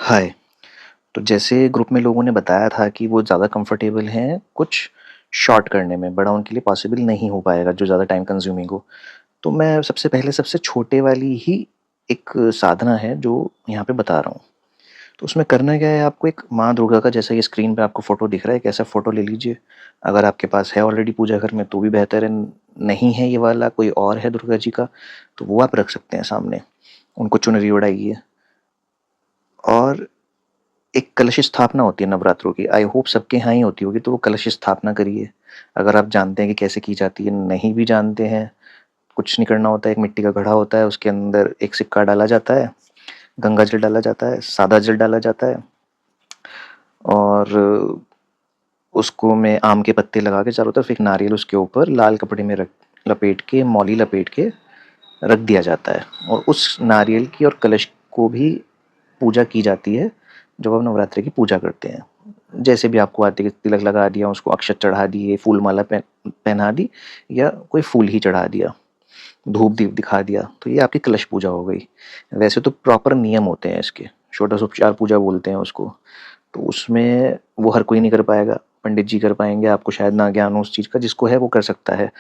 हाय। तो जैसे ग्रुप में लोगों ने बताया था कि वो ज़्यादा कंफर्टेबल हैं कुछ शॉर्ट करने में, बड़ा उनके लिए पॉसिबल नहीं हो पाएगा जो ज़्यादा टाइम कंज्यूमिंग हो। तो मैं सबसे पहले सबसे छोटे वाली ही एक साधना है जो यहाँ पे बता रहा हूँ। तो उसमें करना क्या है, आपको एक माँ दुर्गा का, जैसा ये स्क्रीन पे आपको फ़ोटो दिख रहा है, एक ऐसा फ़ोटो ले लीजिए। अगर आपके पास है ऑलरेडी पूजा घर में तो भी बेहतर है, नहीं है ये वाला कोई और है दुर्गा जी का, तो वो आप रख सकते हैं सामने। उनको चुनरी ओढ़ाइए और एक कलश स्थापना होती है नवरात्रों की, आई होप सबके यहाँ ही होती होगी, तो वो कलश स्थापना करिए। अगर आप जानते हैं कि कैसे की जाती है, नहीं भी जानते हैं, कुछ नहीं करना होता है। एक मिट्टी का घड़ा होता है, उसके अंदर एक सिक्का डाला जाता है, गंगा जल डाला जाता है, सादा जल डाला जाता है, और उसको में आम के पत्ते लगा के चारों तरफ एक नारियल उसके ऊपर लाल कपड़े में रख लपेट के, मौली लपेट के रख दिया जाता है। और उस नारियल की और कलश को भी पूजा की जाती है जब आप नवरात्रि की पूजा करते हैं। जैसे भी आपको आते, तिलक लगा दिया, उसको अक्षत चढ़ा दिए, फूल माला पहना दी, या कोई फूल ही चढ़ा दिया, धूप दीप दिखा दिया, तो ये आपकी कलश पूजा हो गई। वैसे तो प्रॉपर नियम होते हैं इसके, षोडशोपचार पूजा बोलते हैं उसको। तो उसमें वो हर कोई नहीं कर पाएगा, पंडित जी कर पाएंगे। आपको शायद ना ज्ञान हो उस चीज़ का, जिसको है वो कर सकता है।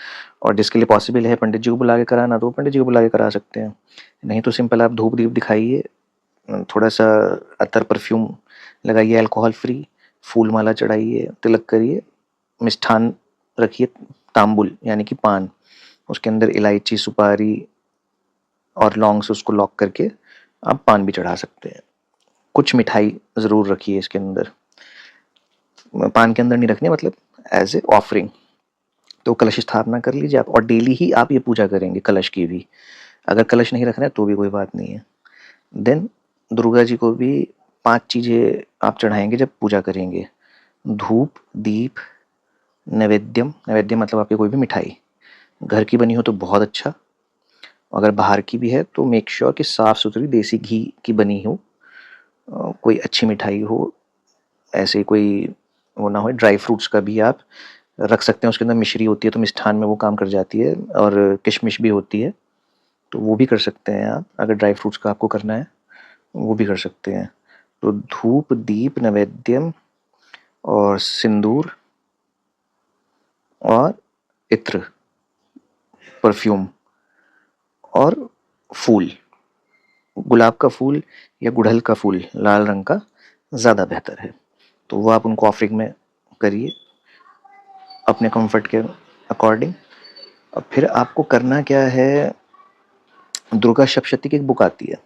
और जिसके लिए पॉसिबल है पंडित जी को बुला के कराना, तो वो पंडित जी को बुला के करा सकते हैं। नहीं तो सिंपल आप धूप दीप दिखाइए, थोड़ा सा अतर परफ्यूम लगाइए, अल्कोहल फ्री, फूल माला चढ़ाइए, तिलक करिए, मिष्ठान रखिए, तांबुल यानी कि पान, उसके अंदर इलायची, सुपारी और लौंग से उसको लॉक करके आप पान भी चढ़ा सकते हैं। कुछ मिठाई ज़रूर रखिए इसके अंदर, पान के अंदर नहीं रखनी, मतलब एज ए ऑफरिंग। तो कलश स्थापना कर लीजिए आप, और डेली ही आप ये पूजा करेंगे कलश की भी। अगर कलश नहीं रखना है तो भी कोई बात नहीं है। देन दुर्गा जी को भी 5 चीज़ें आप चढ़ाएंगे जब पूजा करेंगे: धूप, दीप, नैवेद्यम। नैवेद्य मतलब आपकी कोई भी मिठाई, घर की बनी हो तो बहुत अच्छा, अगर बाहर की भी है तो मेक श्योर कि साफ़ सुथरी देसी घी की बनी हो। कोई अच्छी मिठाई हो, ऐसे कोई वो ना हो। ड्राई फ्रूट्स का भी आप रख सकते हैं, उसके अंदर मिश्री होती है तो मिष्ठान में वो काम कर जाती है, और किशमिश भी होती है, तो वो भी कर सकते हैं आप। अगर ड्राई फ्रूट्स का आपको करना है वो भी कर सकते हैं। तो धूप, दीप, नैवेद्यम और सिंदूर और इत्र, परफ्यूम और फूल। गुलाब का फूल या गुड़हल का फूल लाल रंग का ज़्यादा बेहतर है, तो वो आप उनको ऑफरिंग में करिए अपने कंफर्ट के अकॉर्डिंग। और फिर आपको करना क्या है, दुर्गा सप्तशती की एक बुक आती है,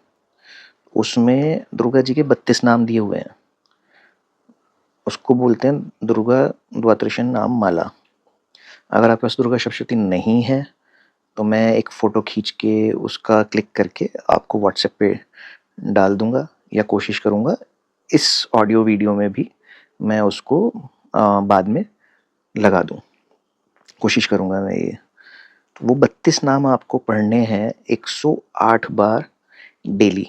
उसमें दुर्गा जी के 32 नाम दिए हुए हैं। उसको बोलते हैं दुर्गा द्वादशीन नाम माला। अगर आपके पास दुर्गा सप्तशती नहीं है तो मैं एक फ़ोटो खींच के उसका क्लिक करके आपको व्हाट्सएप पे डाल दूंगा, या कोशिश करूंगा इस ऑडियो वीडियो में भी मैं उसको बाद में लगा दूं। कोशिश करूंगा मैं ये। तो वो 32 नाम आपको पढ़ने हैं 108 बार डेली।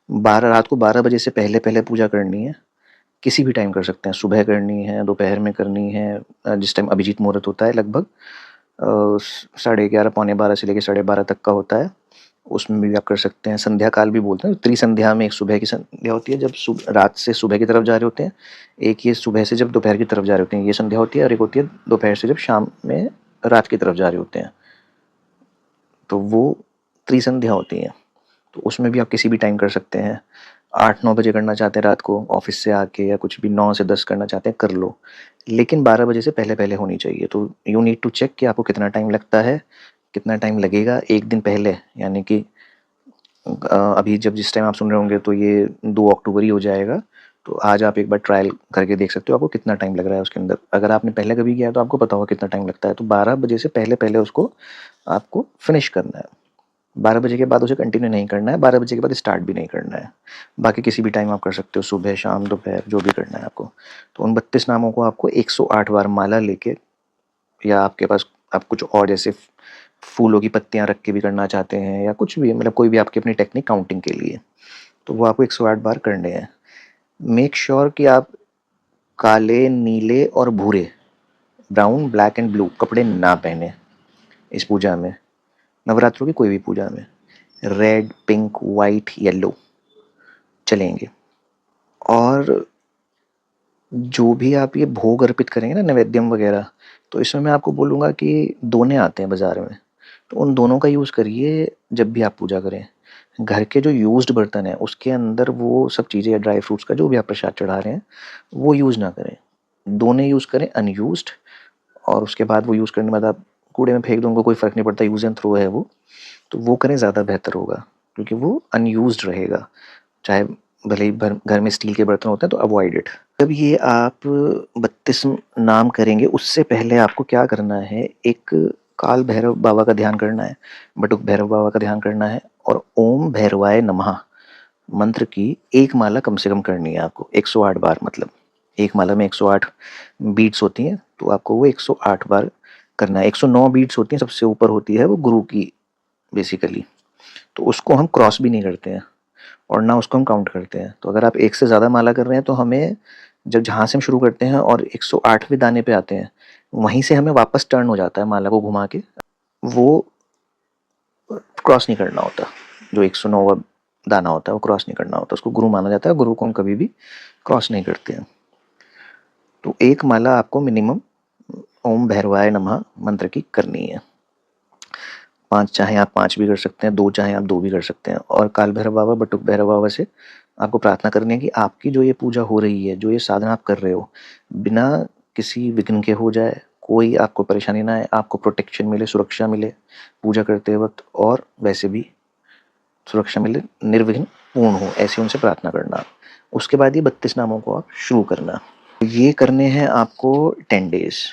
12 रात को 12 बजे से पहले पहले पूजा करनी है। किसी भी टाइम कर सकते हैं, सुबह करनी है, दोपहर में करनी है, जिस टाइम अभिजीत मुहूर्त होता है, लगभग 11:30 पौने 12 से लेकर 12:30 तक का होता है, उसमें भी आप कर सकते हैं। संध्या काल भी बोलते हैं, त्रिसंध्या में एक सुबह की संध्या होती है जब रात से सुबह की तरफ जा रहे होते हैं, एक ये सुबह से जब दोपहर की तरफ जा रहे होते हैं ये संध्या होती है, और एक होती है दोपहर से जब शाम में रात की तरफ जा रहे होते हैं, तो वो त्रिसंध्या होती है। तो उसमें भी आप किसी भी टाइम कर सकते हैं। 8-9 बजे करना चाहते हैं रात को ऑफिस से आके, या कुछ भी 9 से 10 करना चाहते हैं कर लो, लेकिन 12 बजे से पहले पहले होनी चाहिए। तो यू नीड टू चेक कि आपको कितना टाइम लगता है, कितना टाइम लगेगा एक दिन पहले, यानी कि अभी जब जिस टाइम आप सुन रहे होंगे तो ये 2 अक्टूबर ही हो जाएगा। तो आज आप एक बार ट्रायल करके देख सकते हो आपको कितना टाइम लग रहा है उसके अंदर। अगर आपने पहले कभी किया है तो आपको पता होगा कितना टाइम लगता है। तो 12 बजे से पहले पहले उसको आपको फिनिश करना है। 12 बजे के बाद उसे कंटिन्यू नहीं करना है, 12 बजे के बाद स्टार्ट भी नहीं करना है। बाकी किसी भी टाइम आप कर सकते हो, सुबह, शाम, दोपहर, जो भी करना है आपको। तो उन 32 नामों को आपको 108 बार माला लेके, या आपके पास आप कुछ और जैसे फूलों की पत्तियां रख के भी करना चाहते हैं, या कुछ भी, मतलब कोई भी आपकी अपनी टेक्निक काउंटिंग के लिए, तो वो आपको 108 बार करने हैं। मेक श्योर कि आप काले, नीले और भूरे, ब्राउन, ब्लैक एंड ब्लू कपड़े ना पहने इस पूजा में, नवरात्रों की कोई भी पूजा में। रेड, पिंक, वाइट, येलो चलेंगे। और जो भी आप ये भोग अर्पित करेंगे ना, नैवेद्यम वगैरह, तो इसमें मैं आपको बोलूँगा कि दोने आते हैं बाज़ार में, तो उन दोनों का यूज़ करिए जब भी आप पूजा करें। घर के जो यूज़्ड बर्तन हैं उसके अंदर वो सब चीज़ें या ड्राई फ्रूट्स का जो भी आप प्रसाद चढ़ा रहे हैं वो यूज़ ना करें। दोनों यूज़ करें अनयूज़्ड, और उसके बाद वो यूज़ करने के बाद आप कूड़े में फेंक दो, उनको कोई फ़र्क नहीं पड़ता, यूज़ एंड थ्रो है वो, तो वो करें ज़्यादा बेहतर होगा, क्योंकि वो अनयूज़्ड रहेगा। चाहे भले ही घर में स्टील के बर्तन होते हैं तो अवॉइड इट। जब ये आप 32 नाम करेंगे उससे पहले आपको क्या करना है, एक काल भैरव बाबा का ध्यान करना है, बटुक भैरव बाबा का ध्यान करना है, और ओम भैरवाय नमः मंत्र की एक माला कम से कम करनी है आपको 108 बार। मतलब एक माला में 108 बीट्स होती हैं, तो आपको वो 108 बार करना है। 109 बीट्स होती हैं, सबसे ऊपर होती है वो गुरु की बेसिकली, तो उसको हम क्रॉस भी नहीं करते हैं और ना उसको हम काउंट करते हैं। तो अगर आप एक से ज़्यादा माला कर रहे हैं तो हमें जब जहाँ से हम शुरू करते हैं और 108वें दाने पे आते हैं, वहीं से हमें वापस टर्न हो जाता है माला को घुमा के, वो क्रॉस नहीं करना होता। जो 109वां दाना होता है वो क्रॉस नहीं करना होता, उसको गुरु माना जाता है, गुरु को हम कभी भी क्रॉस नहीं करते हैं। तो एक माला आपको मिनिमम ओम भैरवाय नमः मंत्र की करनी है। 5 चाहें आप 5 भी कर सकते हैं, 2 चाहें आप 2 भी कर सकते हैं। और काल भैरव बाबा, बटुक भैरव बाबा से आपको प्रार्थना करनी है कि आपकी जो ये पूजा हो रही है, जो ये साधना आप कर रहे हो, बिना किसी विघ्न के हो जाए, कोई आपको परेशानी ना आए, आपको प्रोटेक्शन मिले, सुरक्षा मिले पूजा करते वक्त, और वैसे भी सुरक्षा मिले, निर्विघ्न पूर्ण हो, ऐसी उनसे प्रार्थना करना। उसके बाद ये 32 नामों को आप शुरू करना। ये करने हैं आपको 10 डेज।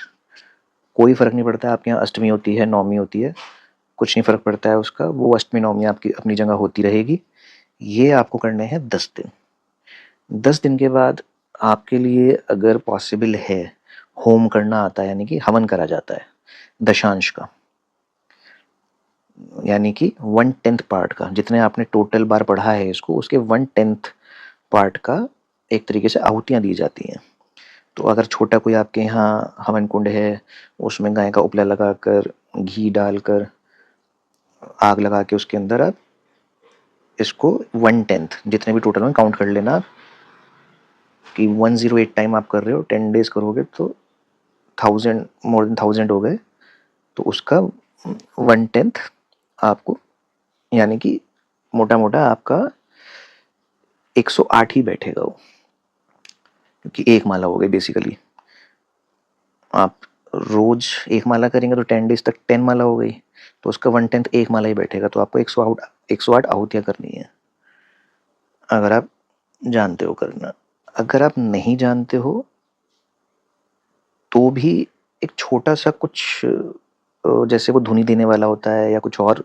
कोई फ़र्क नहीं पड़ता है आपके यहाँ अष्टमी होती है, नवमी होती है, कुछ नहीं फ़र्क पड़ता है उसका, वो अष्टमी नवमी आपकी अपनी जगह होती रहेगी। ये आपको करने हैं 10 दिन। 10 दिन के बाद आपके लिए अगर पॉसिबल है, होम करना आता है, यानी कि हवन करा जाता है दशांश का, यानी कि 1/10 पार्ट का, जितने आपने टोटल बार पढ़ा है इसको उसके 1/10 पार्ट का एक तरीके से आहुतियाँ दी जाती हैं। तो अगर छोटा कोई आपके यहाँ हवन कुंड है, उसमें गाय का उपला लगाकर, घी डालकर, आग लगा के उसके अंदर आप इसको 1/10 जितने भी टोटल में काउंट कर लेना आप, कि 108 टाइम आप कर रहे हो, 10 डेज करोगे तो 1000, मोर देन 1000 हो गए, तो उसका 1/10 आपको, यानी कि मोटा मोटा आपका 108 ही बैठेगा वो, क्योंकि एक माला हो गई बेसिकली। आप रोज एक माला करेंगे तो 10 डेज तक 10 माला हो गई, तो उसका 1/10 एक माला ही बैठेगा, तो आपको 108 आहुतियाँ करनी है, अगर आप जानते हो करना। अगर आप नहीं जानते हो तो भी एक छोटा सा कुछ जैसे वो धुनी देने वाला होता है या कुछ और,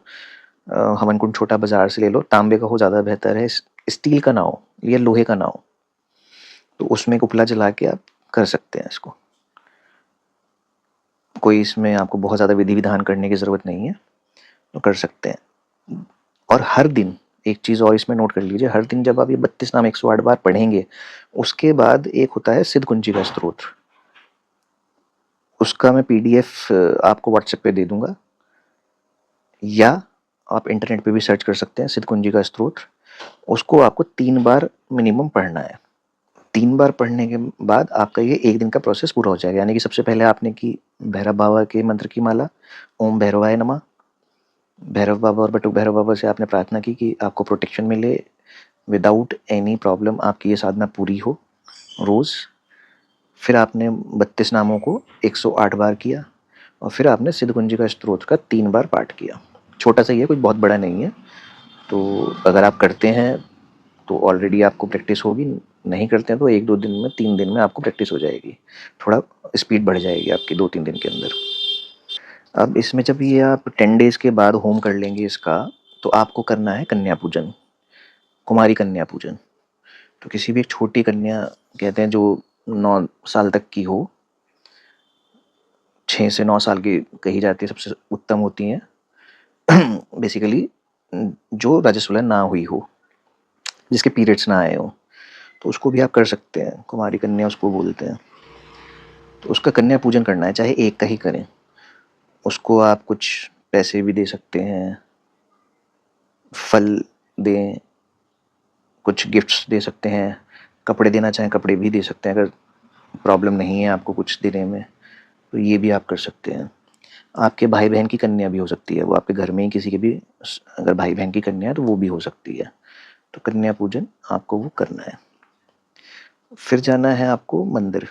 हवन कुंड छोटा बाजार से ले लो, तांबे का हो ज़्यादा बेहतर है, स्टील का ना हो या लोहे का ना हो, तो उसमें एक उपला जला के आप कर सकते हैं इसको। कोई इसमें आपको बहुत ज़्यादा विधि विधान करने की ज़रूरत नहीं है, तो कर सकते हैं। और हर दिन एक चीज़ और इसमें नोट कर लीजिए, हर दिन जब आप ये 32 नाम 108 बार पढ़ेंगे, उसके बाद एक होता है सिद्ध कुंजी का स्तोत्र, उसका मैं पीडीएफ आपको व्हाट्सएप पे दे दूंगा, या आप इंटरनेट पे भी सर्च कर सकते हैं सिद्ध कुंजी का स्तोत्र। उसको आपको 3 बार मिनिमम पढ़ना है। 3 बार पढ़ने के बाद आपका ये एक दिन का प्रोसेस पूरा हो जाएगा, यानी कि सबसे पहले आपने की भैरव बाबा के मंत्र की माला, ओम भैरवाय नमः, भैरव बाबा और बटुक भैरव बाबा से आपने प्रार्थना की कि आपको प्रोटेक्शन मिले, विदाउट एनी प्रॉब्लम आपकी ये साधना पूरी हो रोज़। फिर आपने 32 नामों को 108 बार किया, और फिर आपने सिद्ध कुंजी का स्तोत्र का 3 बार पाठ किया। छोटा सा ही है, कोई बहुत बड़ा नहीं है। तो अगर आप करते हैं तो ऑलरेडी आपको प्रैक्टिस होगी, नहीं करते हैं तो 1-2 दिन में, 3 दिन में आपको प्रैक्टिस हो जाएगी, थोड़ा स्पीड बढ़ जाएगी आपकी 2-3 दिन के अंदर। अब इसमें जब ये आप 10 डेज़ के बाद होम कर लेंगे इसका, तो आपको करना है कन्या पूजन, कुमारी कन्या पूजन। तो किसी भी एक छोटी कन्या, कहते हैं जो 9 साल तक की हो, 6 से 9 साल की कही जाती है, सबसे उत्तम होती हैं बेसिकली, जो राजस्वला ना हुई हो, जिसके पीरियड्स ना आए हो, तो उसको भी आप कर सकते हैं, कुमारी कन्या उसको बोलते हैं। तो उसका कन्या पूजन करना है, चाहे एक का ही करें, उसको आप कुछ पैसे भी दे सकते हैं, फल दें, कुछ गिफ्ट्स दे सकते हैं, कपड़े देना चाहें कपड़े भी दे सकते हैं, अगर प्रॉब्लम नहीं है आपको कुछ देने में तो ये भी आप कर सकते हैं। आपके भाई बहन की कन्या भी हो सकती है, वो आपके घर में ही किसी के भी अगर भाई बहन की कन्या है तो वो भी हो सकती है। तो कन्या पूजन आपको वो करना है। फिर जाना है आपको मंदिर।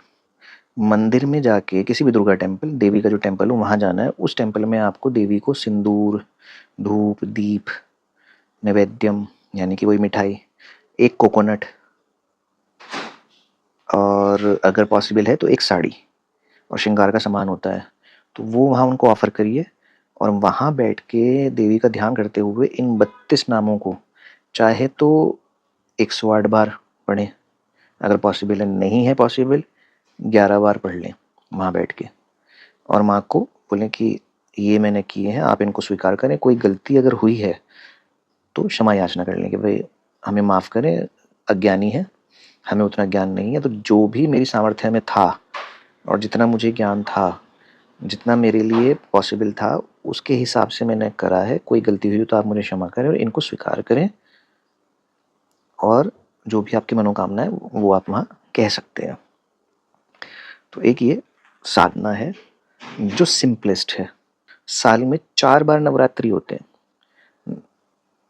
मंदिर में जाके किसी भी दुर्गा टेम्पल, देवी का जो टेम्पल हो वहाँ जाना है। उस टेम्पल में आपको देवी को सिंदूर, धूप, दीप, नैवेद्यम यानी कि वही मिठाई, एक कोकोनट और अगर पॉसिबल है तो एक साड़ी और श्रृंगार का सामान होता है, तो वो वहाँ उनको ऑफ़र करिए और वहाँ बैठ के देवी का ध्यान करते हुए इन 32 नामों को चाहे तो 108 बार पढ़ें, अगर पॉसिबल है, नहीं है पॉसिबल 11 बार पढ़ लें वहाँ बैठ के, और माँ को बोलें कि ये मैंने किए हैं, आप इनको स्वीकार करें। कोई गलती अगर हुई है तो क्षमा याचना कर लें कि भाई हमें माफ़ करें, अज्ञानी है, हमें उतना ज्ञान नहीं है, तो जो भी मेरी सामर्थ्य में था और जितना मुझे ज्ञान था, जितना मेरे लिए पॉसिबल था, उसके हिसाब से मैंने करा है। कोई गलती हुई तो आप मुझे क्षमा करें और इनको स्वीकार करें, और जो भी आपकी मनोकामना है वो आप वहाँ कह सकते हैं। तो एक ये साधना है जो सिंपलेस्ट है। साल में 4 बार नवरात्रि होते हैं,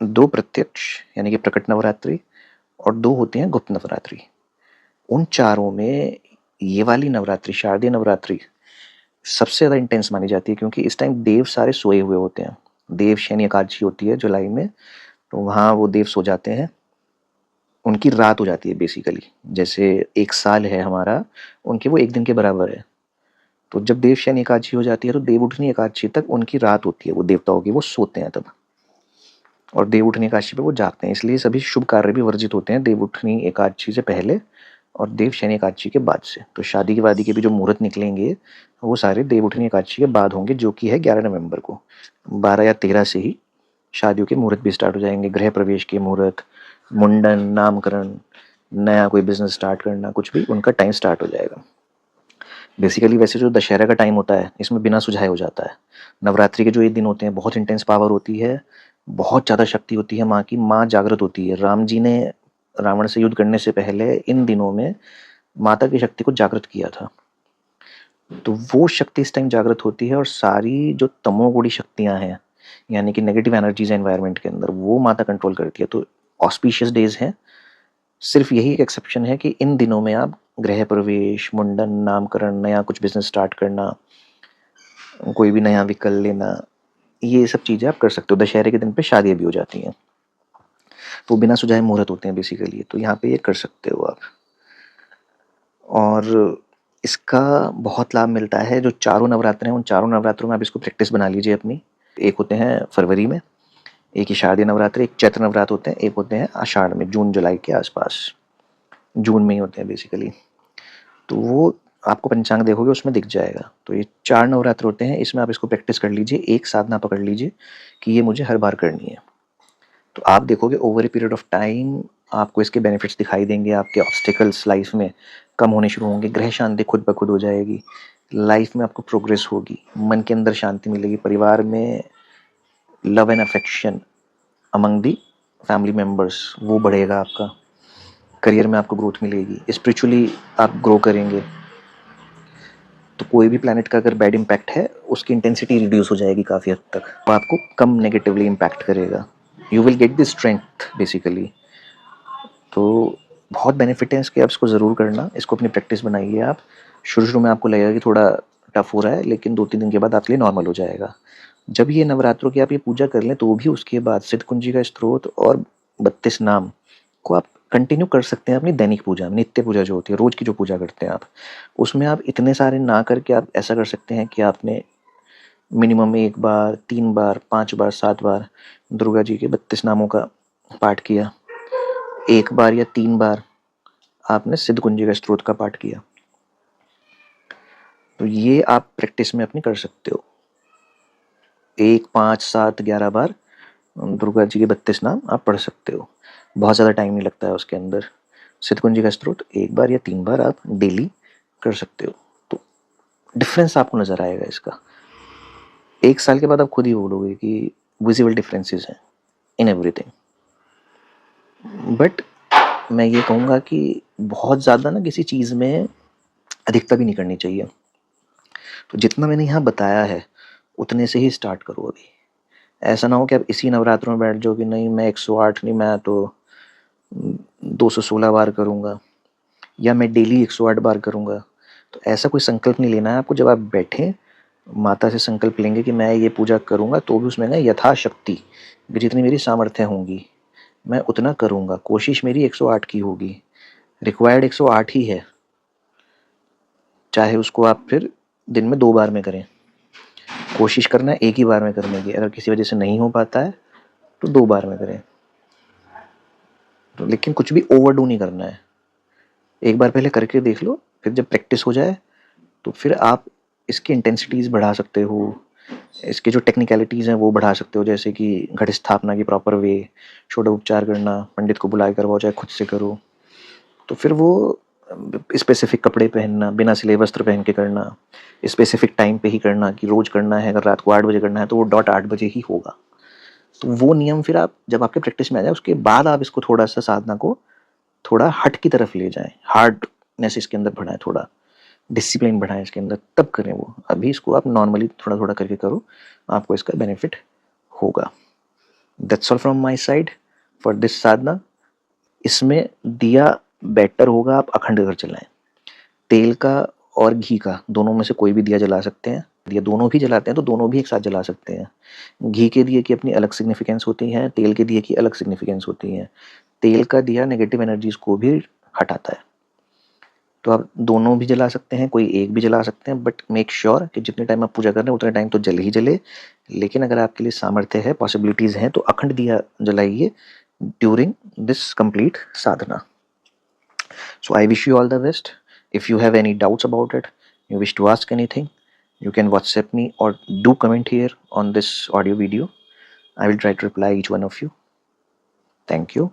2 प्रत्यक्ष यानी कि प्रकट नवरात्रि और 2 होते हैं गुप्त नवरात्रि। उन चारों में ये वाली नवरात्रि, शारदीय नवरात्रि, सबसे ज़्यादा इंटेंस मानी जाती है, क्योंकि इस टाइम देव सारे सोए हुए होते हैं। देव शयन एकादशी होती है जुलाई में, तो वहाँ वो देव सो जाते हैं, उनकी रात हो जाती है बेसिकली। जैसे 1 साल है हमारा, उनके वो 1 दिन के बराबर है। तो जब देव शयन एकादशी हो जाती है तो देव उठनी एकादशी तक उनकी रात होती है, वो देवताओं की, वो सोते हैं तब, और देव उठनी एकादशी पे वो जागते हैं। इसलिए सभी शुभ कार्य भी वर्जित होते हैं देव उठनी एकादशी से पहले और देव शयन एकादशी के बाद से। तो शादी के वादी के भी जो मुहूर्त निकलेंगे वो सारे देव उठनी एकादशी के बाद होंगे, जो कि है 11 नवंबर को। 12 या 13 से ही शादियों के मुहूर्त भी स्टार्ट हो जाएंगे, गृह प्रवेश के मुहूर्त, मुंडन, नामकरण, नया कोई बिजनेस स्टार्ट करना, कुछ भी उनका टाइम स्टार्ट हो जाएगा। बेसिकली वैसे जो दशहरा का टाइम होता है इसमें बिना सुझाए हो जाता है। नवरात्रि के जो ये दिन होते हैं बहुत इंटेंस पावर होती है, बहुत ज़्यादा शक्ति होती है माँ की, माँ जागृत होती है। राम जी ने रावण से युद्ध करने से पहले इन दिनों में माता की शक्ति को जागृत किया था। तो वो शक्ति इस टाइम जागृत होती है और सारी जो तमोगुणी शक्तियाँ हैं यानी कि नेगेटिव एनर्जीज है एनवायरनमेंट के अंदर, वो माता कंट्रोल करती है। तो ऑस्पिशियस डेज हैं। सिर्फ यही एक एक्सेप्शन है कि इन दिनों में आप गृह प्रवेश, मुंडन, नामकरण, नया कुछ बिजनेस स्टार्ट करना, कोई भी नया व्हीकल लेना, ये सब चीज़ें आप कर सकते हो। दशहरे के दिन पे शादियाँ भी हो जाती हैं, वो बिना सुझाए मुहूर्त होते हैं बेसिकली, तो यहाँ पे ये कर सकते हो आप। और इसका बहुत लाभ मिलता है। जो चारों नवरात्र हैं उन चारों नवरात्रों में आप इसको प्रैक्टिस बना लीजिए अपनी। एक होते हैं फरवरी में, एक ही शारदीय नवरात्र, एक चैत्र नवरात्र होते हैं, एक होते हैं आषाढ़ में, जून जुलाई के आसपास, जून में ही होते हैं बेसिकली। तो वो आपको पंचांग देखोगे उसमें दिख जाएगा। तो ये 4 नवरात्र होते हैं, इसमें आप इसको प्रैक्टिस कर लीजिए, एक साधना पकड़ लीजिए कि ये मुझे हर बार करनी है। तो आप देखोगे over a period of time आपको इसके बेनिफिट्स दिखाई देंगे, आपके ऑब्स्टिकल्स लाइफ में कम होने शुरू होंगे, ग्रह शांति खुद ब खुद हो जाएगी, लाइफ में आपको प्रोग्रेस होगी, मन के अंदर शांति मिलेगी, परिवार में love and affection among the family members वो बढ़ेगा आपका, करियर में आपको ग्रोथ मिलेगी, स्पिरिचुअली आप ग्रो करेंगे। तो कोई भी प्लैनेट का अगर बैड इम्पैक्ट है उसकी इंटेंसिटी रिड्यूस हो जाएगी काफ़ी हद तक, और आपको कम नेगेटिवली इम्पैक्ट करेगा। You will get the strength basically. तो बहुत बेनिफिट है इसके, आप इसको ज़रूर करना, इसको अपनी प्रैक्टिस बनाइए आप। शुरू शुरू में आपको लगेगा कि थोड़ा टफ हो रहा है, लेकिन 2-3 दिन के बाद आपके लिए नॉर्मल हो जाएगा। जब ये नवरात्रों की आप ये पूजा कर लें तो भी उसके बाद सिद्धकुंजी का स्तोत्र और 32 नाम को आप कंटिन्यू कर सकते हैं अपनी दैनिक पूजा में। नित्य पूजा जो होती है, रोज़ की जो पूजा करते हैं आप, उसमें आप इतने सारे ना करके आप ऐसा कर सकते हैं कि आपने मिनिमम 1 बार, 3 बार, 5 बार, 7 बार दुर्गा जी के 32 नामों का पाठ किया, 1 बार या 3 बार आपने सिद्धकुंजी का स्तोत्र का पाठ किया। तो ये आप प्रैक्टिस में अपनी कर सकते हो। 1, 5, 7, 11 बार दुर्गा जी के 32 नाम आप पढ़ सकते हो। बहुत ज़्यादा टाइम नहीं लगता है उसके अंदर। सिद्धकुंजी का स्तोत्र 1 बार या 3 बार आप डेली कर सकते हो, तो डिफरेंस आपको नज़र आएगा इसका। 1 साल के बाद आप खुद ही बोलोगे कि विजिबल डिफरेंसेस हैं इन एवरीथिंग। बट मैं ये कहूँगा कि बहुत ज़्यादा ना किसी चीज़ में अधिकता भी नहीं करनी चाहिए। तो जितना मैंने यहाँ बताया है, उतने से ही स्टार्ट करो अभी। ऐसा ना हो कि आप इसी नवरात्रों में बैठ जाओ कि नहीं मैं 108 नहीं, मैं तो 216 बार करूँगा या मैं डेली 108 बार करूँगा। तो ऐसा कोई संकल्प नहीं लेना है आपको। जब आप बैठें, माता से संकल्प लेंगे कि मैं ये पूजा करूँगा, तो भी उसमें ना यथाशक्ति जितनी मेरी सामर्थ्य होंगी मैं उतना करूँगा। कोशिश मेरी 108 की होगी, रिक्वायर्ड 108 ही है, चाहे उसको आप फिर दिन में 2 बार में करें। कोशिश करना है एक ही बार में करने की। अगर किसी वजह से नहीं हो पाता है तो 2 बार में करें, तो लेकिन कुछ भी ओवरडू नहीं करना है। एक बार पहले करके देख लो, फिर जब प्रैक्टिस हो जाए तो फिर आप इसकी इंटेंसिटीज़ बढ़ा सकते हो, इसके जो टेक्निकलिटीज़ हैं वो बढ़ा सकते हो, जैसे कि घट स्थापना की प्रॉपर वे, षोडशोपचार करना, पंडित को बुला के करवाओ चाहे खुद से करो। तो फिर वो स्पेसिफिक कपड़े पहनना, बिना सिले वस्त्र पहन के करना, स्पेसिफिक टाइम पे ही करना कि रोज़ करना है। अगर रात को 8 बजे करना है तो वो डॉट 8 बजे ही होगा। तो वो नियम फिर आप जब आपके प्रैक्टिस में आ जाए, उसके बाद आप इसको थोड़ा-सा साधना को थोड़ा हट की तरफ ले जाएँ, हार्डनेस इसके अंदर बढ़ाएँ, थोड़ा डिसिप्लिन बढ़ाएँ इसके अंदर, तब करें वो। अभी इसको आप नॉर्मली थोड़ा-थोड़ा करके करो, आपको इसका बेनिफिट होगा। That's all from my side for this sadhana. इसमें दिया बेटर होगा आप अखंड अगर जलाएँ। तेल का और घी का दोनों में से कोई भी दिया जला सकते हैं। दिया दोनों भी जलाते हैं तो दोनों भी एक साथ जला सकते हैं। घी के दिए की अपनी अलग सिग्निफिकेंस होती है, तेल के दिए की अलग सिग्निफिकेंस होती है। तेल का दिया नेगेटिव एनर्जीज को भी हटाता है। तो आप दोनों भी जला सकते हैं, कोई एक भी जला सकते हैं, बट मेक श्योर कि जितने टाइम आप पूजा कर रहे हैं उतने टाइम तो जल ही जले। लेकिन अगर आपके लिए सामर्थ्य है, पॉसिबिलिटीज़ हैं, तो अखंड दिया जलाइए during this complete sadhana. So I wish you all the best. If you have any doubts about it, you wish to ask anything, you can WhatsApp me or do comment here on this audio video. I will try to reply each one of you. Thank you.